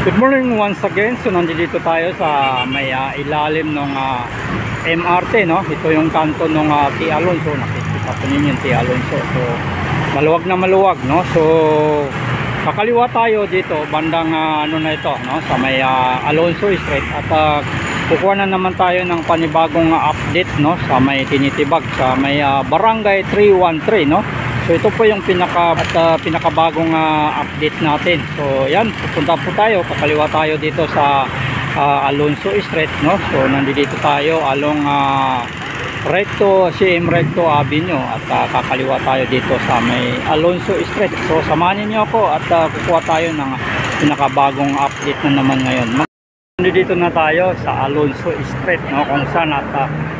Good morning once again. So nandito tayo sa may ilalim ng MRT, no? Ito yung kanto ng T. Alonso. Nakikita po ninyo yung T. Alonso. So maluwag na maluwag, no? So kakaliwa tayo dito bandang ano na ito, no? Sa may Alonso Street at kukuha na naman tayo ng panibagong update, no? Sa may Tinitibag, sa may Barangay 313, no? So ito po yung pinakabagong update natin. So yan, pupunta po tayo, kakaliwa tayo dito sa Alonso Street, no? So nandito tayo along CM Recto Avenue at kakaliwa tayo dito sa may Alonso Street. So samahan niyo ako at kukuha tayo ng pinakabagong update na naman ngayon. Nandito na tayo sa Alonso Street, no? Kung saan at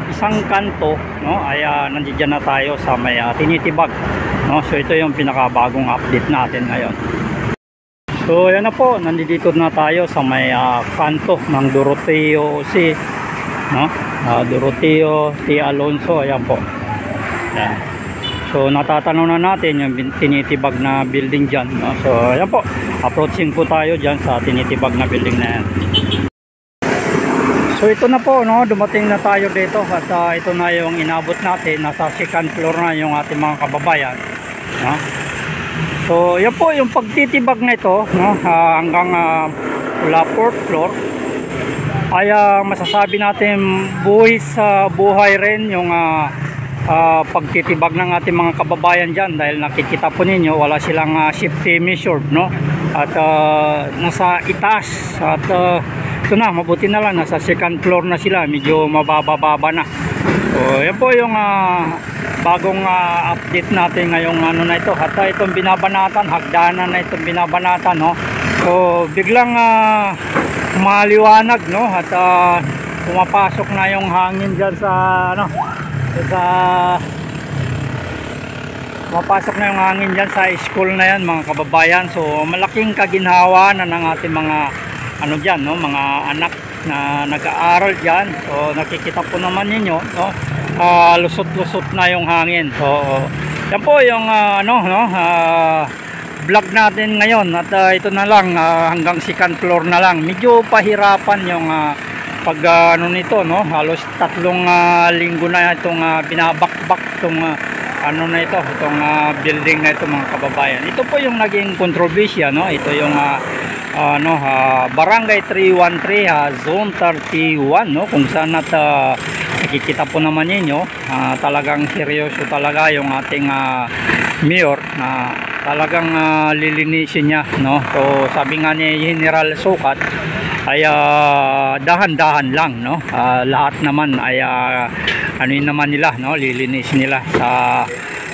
isang kanto, no, ay nandiyan na tayo sa may Tinitibag, no? So ito yung pinakabagong update natin ngayon. So yan na po, nandito na tayo sa may kanto ng Doroteo C, no? Doroteo T. Alonso, ayan po. Yan. So natatanaw na natin yung Tinitibag na building dyan, no? So ayan po, approaching po tayo dyan sa Tinitibag na building na yan. So ito na po, no, dumating na tayo dito at ito na yung inabot natin. Nasa second floor na yung ating mga kababayan, no? So yan po yung pagtitibag na ito, no, hanggang mula 4th floor ay masasabi natin buhay rin yung pagtitibag ng ating mga kababayan dyan, dahil nakikita po ninyo wala silang safety measure, no? At nasa itaas at ito na, mabuti na lang, nasa second floor na sila, medyo mababa na. So yan po yung bagong update natin ngayong ano na ito. At itong binabanatan, hagdanan na itong binabanatan, no? So biglang maliwanag, no? At pumapasok na yung hangin dyan sa ano, pumapasok na yung hangin dyan sa school na yan, mga kababayan. So malaking kaginhawa na ng ating mga ano dyan, no, mga anak na nag-aaral dyan. So nakikita po naman ninyo, no, lusot-lusot na yung hangin. So yan po yung ano, no, vlog natin ngayon. At ito na lang, hanggang second floor na lang. Medyo pahirapan yung pag ano nito, no, halos 3 linggo na itong binabakbak itong ano na ito, itong building na ito, mga kababayan. Ito po yung naging kontrobersya, no. Ito yung Barangay 313, Zone 31, no, kung saan nakikita po naman ninyo, talagang seryoso talaga yung ating mayor na talagang lilinisin niya, no. So sabi nga ni General Sukat ay dahan-dahan lang, no. Lahat naman ay ano naman nila, no, lilinis nila sa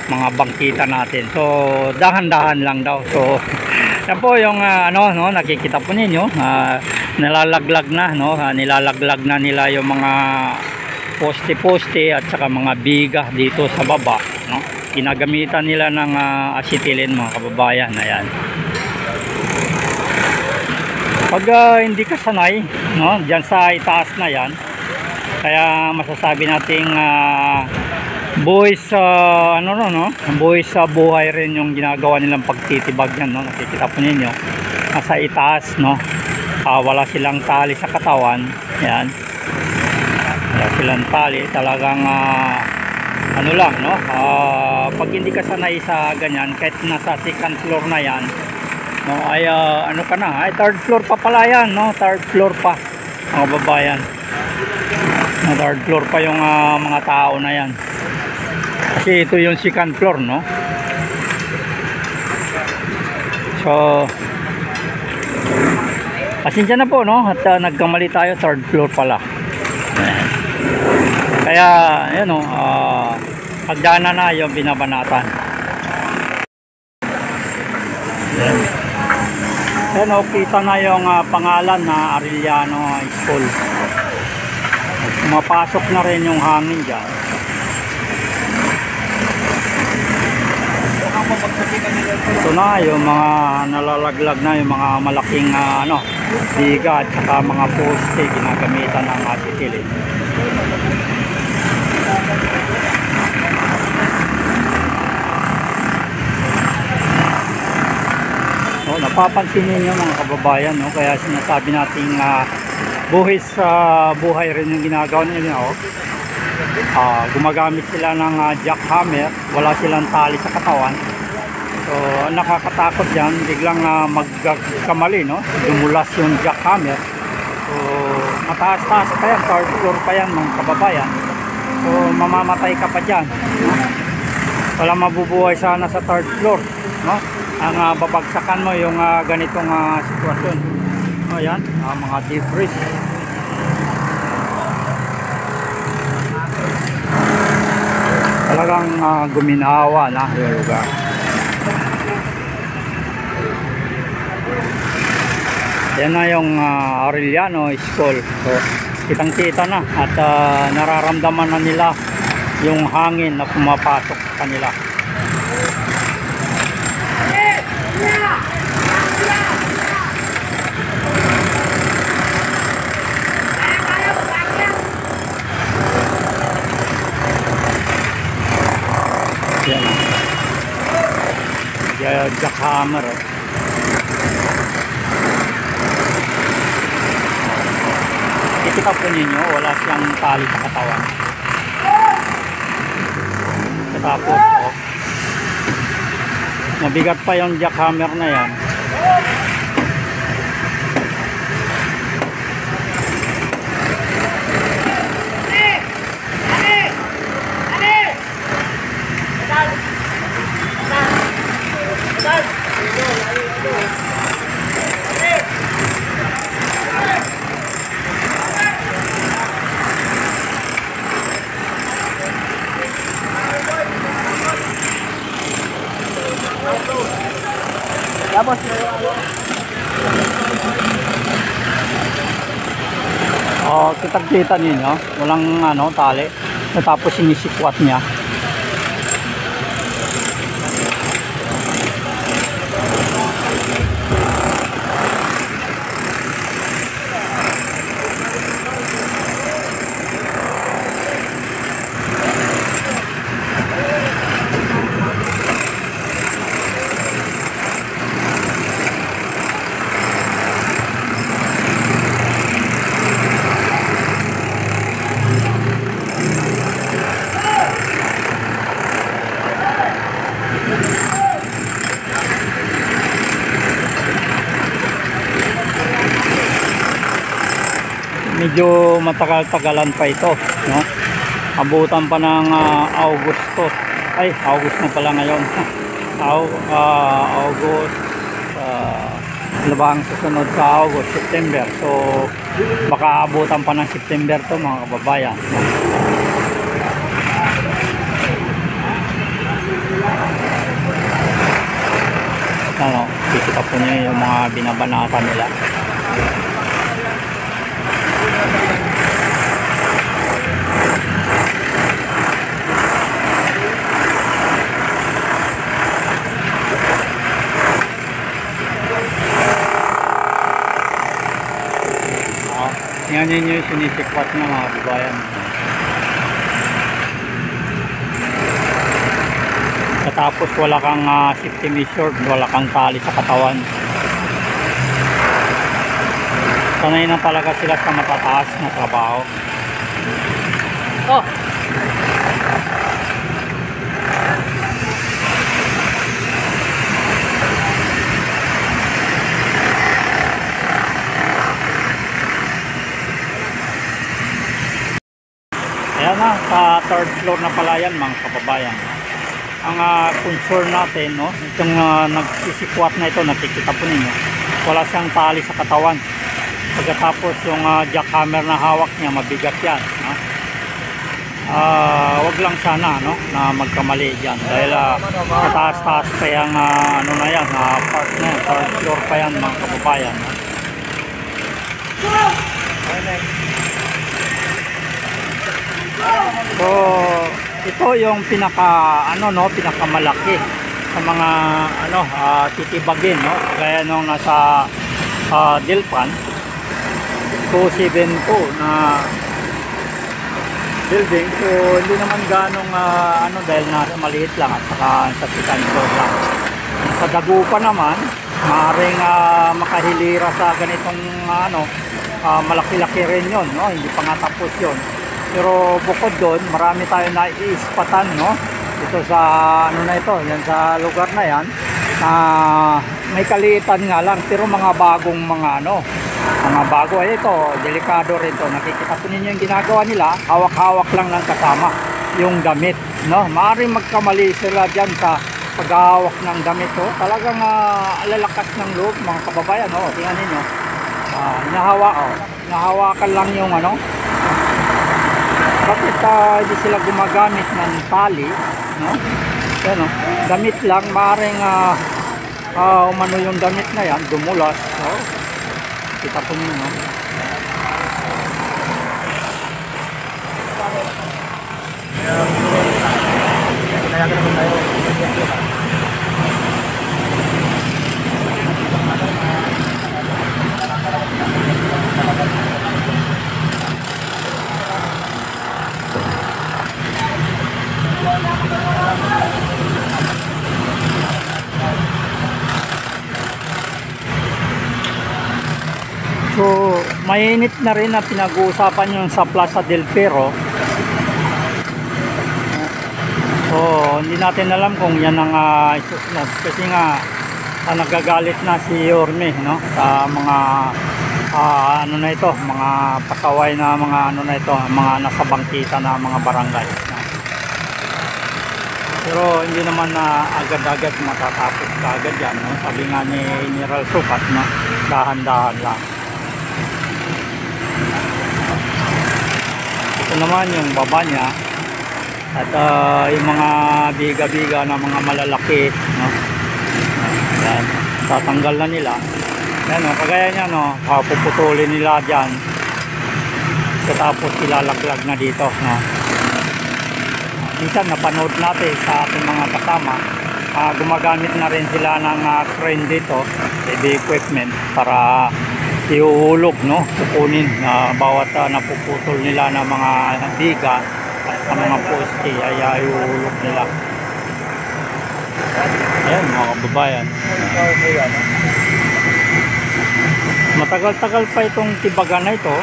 mga bangkita natin. So dahan-dahan lang daw. So yan po yung ano, no, nakikita po ninyo, nalalaglag na, no, nilalaglag na nila yung mga poste-poste at saka mga biga dito sa baba, no. Ginagamitan nila ng acetylene, mga kababayan. Ayan. Pag hindi ka sanay, no, diyan sa itaas na yan, kaya masasabi nating buhay sa ano, no, buhay sa buhay rin yung ginagawa nilang pagtitibag yan, no. Nakikita po ninyo nasa itaas, no, wala silang tali sa katawan. Yan, wala silang tali, talagang ano lang, no, pag hindi ka sanay sa ganyan, kahit nasa second floor na yan, no, ay ano ka na, ay third floor pa pala yan, no, third floor pa, mga babayan, no, third floor pa yung mga tao na yan. Kasi ito yung second floor, no. So pasensya na po, no, at nagkamali tayo, third floor pala. Kaya yun, no, pagdana na yung binabanatan. Yan, no, kita na yung pangalan na Arellano School. Mapasok na rin yung hangin dyan. Ito na yung mga nalalaglag na, yung mga malaking biga at saka mga poste ginagamitan ng acetylene. napapansin ninyo mga kababayan, no? Kaya sinasabi nating buhis sa buhay rin yung ginagawa nila, no? Gumagamit sila ng jackhammer, wala silang tali sa katawan. So nakakatakot yan, biglang magkamali, no? Dumulas yung jackhammer. So mataas-taas pa yan, third floor pa yan mga kababayan. So mamamatay ka pa dyan, no? Wala mabubuhay sana sa third floor, no? Ang babagsakan mo yung ganitong sitwasyon. Ayan, mga debris. Talagang guminawa na yung lugar. Yan na yung Arellano School. So, kitang-kita na at nararamdaman na nila yung hangin na pumapasok sa kanila. Yan na. Jackhammer. Kita po ninyo, wala siyang tali sa katawan. Tapos mabigat pa yung jackhammer na yan. Tapos kitang-kita ninyo, walang tali. Tapos sinisikwat niya. Medyo matagal-tagalan pa ito, no? Abutan pa ng August na pala ngayon. August, ano ba ang susunod sa August? September. So baka abutan pa ng September to mga kababayan, no? Kikita po niyo yung mga binabanatan nila. Tingnan nyo yung sinisikwat na mga kababayan. Tapos wala kang safety measure, wala kang tali sa katawan. Sanay na talaga sila sa matataas na trabaho. Ayan na, sa third floor na pala yan mga kababayan. Ang concern natin, no, itong nagsisikwat na ito, nakikita po ninyo, wala siyang tali sa katawan. Pagkatapos yung jackhammer na hawak niya, mabigat yan, no? Wag lang sana, no, na magkamali dyan dahil mataas-taas pa yung ano na yan, part na yan, third floor pa yan mga kababayan, no? So ito yung pinakamalaki sa mga titibagin, no, kaya nung nasa Dilpan 272 na building. So hindi naman ganong dahil nasa maliit lang at saka sa second floor lang. Sa Dagupan naman maaring makahilira sa ganitong malaki-laki rin yun, no? Hindi pa nga tapos yun. Pero bukod doon, marami tayo na iispatan, no? Ito sa na ito, yan sa lugar na yan. May kaliitan nga lang, pero mga bagong mga mga bago. Ay ito, delikado rin to. Nakikita po ninyo yung ginagawa nila, hawak-hawak lang ng kasama yung damit, no? Maaaring magkamali sila dyan sa paghahawak ng damit, to. Talagang alalakas ng loob, mga kababayan, no? Tingnan ninyo. Nahawakan lang yung bakit hindi sila gumagamit ng tali, no? Yan, no? Damit lang, maaaring umano yung damit na yan, dumulas, no? Kita po nyo, no? So, mainit na rin na pinag-uusapan yung sa Plaza del Ferro. So, hindi natin alam kung yan ang isusunod. Kasi nga, nagagalit na si Yorme, no? Sa mga, na ito, mga pasaway na mga na ito, mga nasa bangkita na mga barangay. No? Pero hindi naman na agad-agad matatapos agad yan, no? Sabi nga ni General Sukat, no? Dahan-dahan lang. Ito naman yung baba niya at yung mga biga-biga na mga malalaki, no? Yan, tatanggal na nila. Yan, no? Kagaya niya, no? Puputulin nila dyan tapos ilalaglag na dito, no? Minsan napanood natin sa ating mga kasama, gumagamit na rin sila ng crane dito, heavy equipment, para iuhulog, no? Kukunin bawat napuputol nila ng mga biga at sa mga poste ay iuhulog nila. Ayan, mga kababayan, matagal-tagal pa itong tibagan na ito.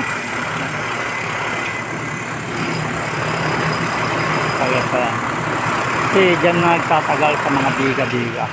Tagal pa yan kasi dyan nagtatagal sa mga biga-biga.